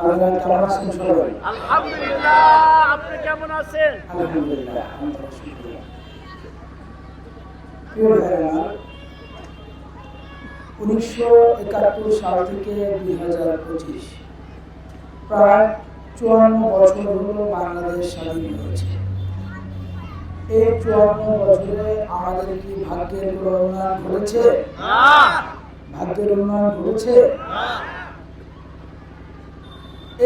আপনারা কেমন আছেন সবাই? আলহামদুলিল্লাহ। আপনি কেমন আছেন? আলহামদুলিল্লাহ, আমরা শুকরিয়া। প্রিয় ভাইরা, 1971 সাল থেকে 2025 প্রায় 54 বছর হলো বাংলাদেশ স্বাধীন হয়েছে। এই 54 বছরে আমাদের কি ভাগ্যের কোনো উন্নয়ন ঘটেছে? ভাগ্যের উন্নয়ন ঘটেছে?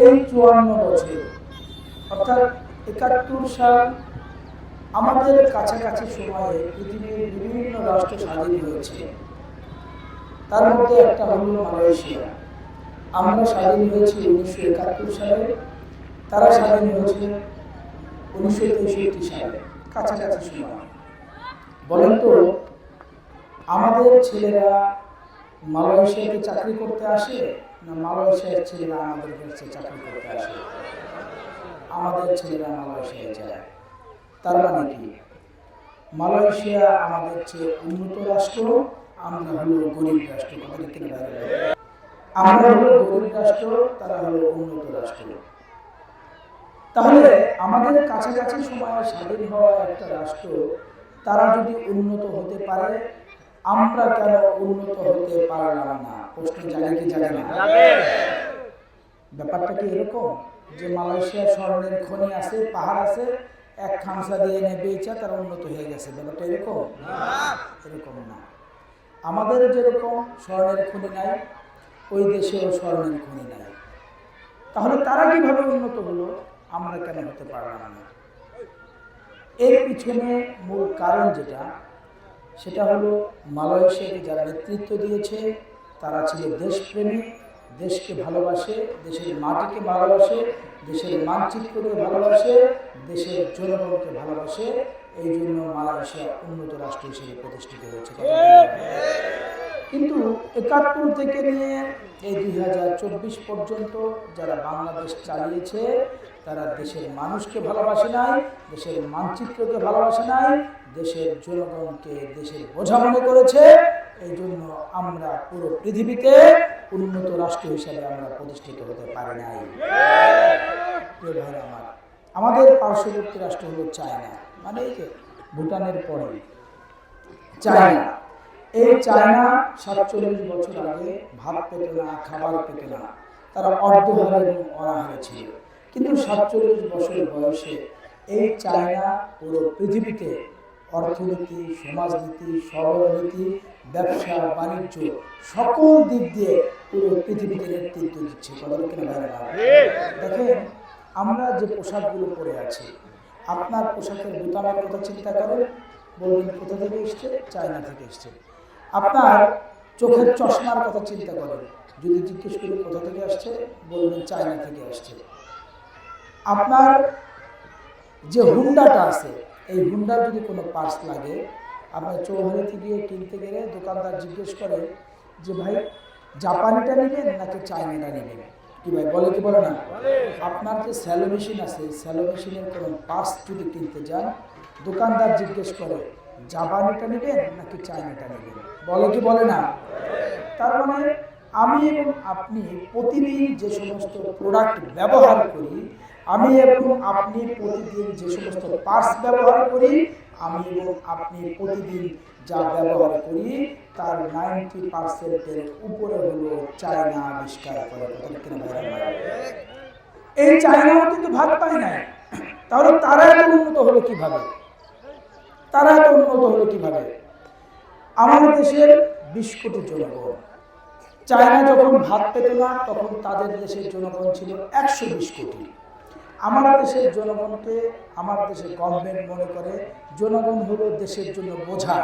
এই 54 বছর অর্থাৎ 71 সাল আমাদের কাছাকাছি সময়ে পৃথিবীর বিভিন্ন রাষ্ট্র স্বাধীন হয়েছে। তার মধ্যে একটা হলো মালয়েশিয়া। আমরা স্বাধীন হয়েছি 1971 সালে, তারা স্বাধীন হয়েছে 1963 সালে, কাছাকাছি সময়। বলেন তো, আমাদের ছেলেরা মালয়েশিয়াতে চাকরি করতে আসে না মালয়েশিয়ার ছেলেরা আমাদের কাছে চাকরি করতে আসে? আমাদের ছেলেরা মালয়েশিয়ায় যায়। তার মানে কি, মালয়েশিয়া আমাদের চেয়ে উন্নত রাষ্ট্র, আমরা হলো গরিব রাষ্ট্র। আমরা হলো গরিব রাষ্ট্র, তারা হলো উন্নত রাষ্ট্র। তাহলে আমাদের কাছাকাছি সময়ে স্বাধীন হওয়া একটা রাষ্ট্র, তারা যদি উন্নত হতে পারে, আমরা কেন উন্নত হতে পারলাম না? প্রশ্ন জাগে কি জাগে না? ব্যাপারটা কি এরকম যে মালয়েশিয়ার স্বর্ণের খনি আছে, পাহাড় আছে, এক খামসা দিয়ে এনে বেচা তারা উন্নত হয়ে গেছে? ব্যাপারটা এরকম? এরকম না। আমাদের যেরকম স্বর্ণের খনি নাই, ওই দেশেও স্বর্ণের খনি নাই। তাহলে তারা কিভাবে উন্নত হলো, আমরা কেন হতে পারলাম না? এর পিছনে মূল কারণ যেটা, সেটা হলো মালয়েশিয়াকে যারা নেতৃত্ব দিয়েছে তারা ছিল দেশপ্রেমিক, দেশকে ভালোবাসে, দেশের মাটিকে ভালোবাসে, দেশের মানচিত্রকে ভালোবাসে, দেশের জনগণকে ভালোবাসে। এই জন্য মালয়েশিয়া উন্নত রাষ্ট্র হিসেবে প্রতিষ্ঠিত হয়েছে। কিন্তু 71 থেকে নিয়ে এই 2024 পর্যন্ত যারা বাংলাদেশ চালিয়েছে, তারা দেশের মানুষকে ভালোবাসে নাই, দেশের মানচিত্রকে ভালোবাসে নাই, দেশের জনগণকে দেশের বোঝা মনে করেছে। এই জন্য আমরা পুরো পৃথিবীতে উন্নত রাষ্ট্র হিসেবে আমরা প্রতিষ্ঠিত হতে পারি নাই। প্রিয় ভাইরা আমার, আমাদের পার্শ্ববর্তী রাষ্ট্র হলো চায়না, মানে এই যে ভুটানের পরে চায়না। এই চায়না 47 বছর আগে ভাত পেত না, খাবার পেত না, তারা অর্ধহারে এবং অনাহারে ছিল। কিন্তু 47 বছর বয়সে এই চায়না পুরো পৃথিবীতে অর্থনীতি, সমাজনীতি, সরলনীতি, ব্যবসা বাণিজ্য সকল দিক দিয়ে পুরো পৃথিবীতে নেতৃত্ব দিচ্ছে। দেখেন, আমরা যে পোশাকগুলো পরে আছি, আপনার পোশাকের বোতামের কথা চিন্তা করেন, বলবেন কোথা থেকে এসছে? চায়না থেকে এসছে। আপনার চোখের চশমার কথা চিন্তা করেন, যদি জিজ্ঞেস করি কোথা থেকে আসছে, বলবেন চায়না থেকে আসছে। আপনার যে হুন্ডাটা আছে, এই হুন্ডার যদি কোনো পার্টস লাগে, আপনার চৌহারিতে গিয়ে কিনতে গেলে দোকানদার জিজ্ঞেস করে যে ভাই জাপানিটা নেবেন নাকি চায়নাটা নেবেন? কি ভাই বলে কি বলে না? আপনার যে স্যালো মেশিন আছে, স্যালো মেশিনের কোনো পার্টস যদি কিনতে যান, দোকানদার জিজ্ঞেস করে জাপানিটা নেবেন নাকি চায়নাটা নেবেন? বলে কি বলে না? তার মানে আমি এবং আপনি প্রতিদিন যে সমস্ত প্রোডাক্ট ব্যবহার করি, আমি এবং আপনি প্রতিদিন যে সমস্ত পার্টস ব্যবহার করি, আমি এবং আপনি প্রতিদিন যা ব্যবহার করি, তার 90% উপরে হলো চায়না আবিষ্কার করে। এই চায়নাও কিন্তু ভাগ পায় না। তাহলে তারা এত উন্নত হলো কিভাবে? তারা এত উন্নত হলো কিভাবে? আমাদের দেশের 20 কোটি জনগণ, চায়না যখন ভাত পেত না, তখন তাদের দেশের জনগণ ছিল 120 কোটি। আমার দেশের জনগণকে, আমার দেশের গভর্নমেন্ট মনে করে জনগণ হলো দেশের জন্য বোঝা।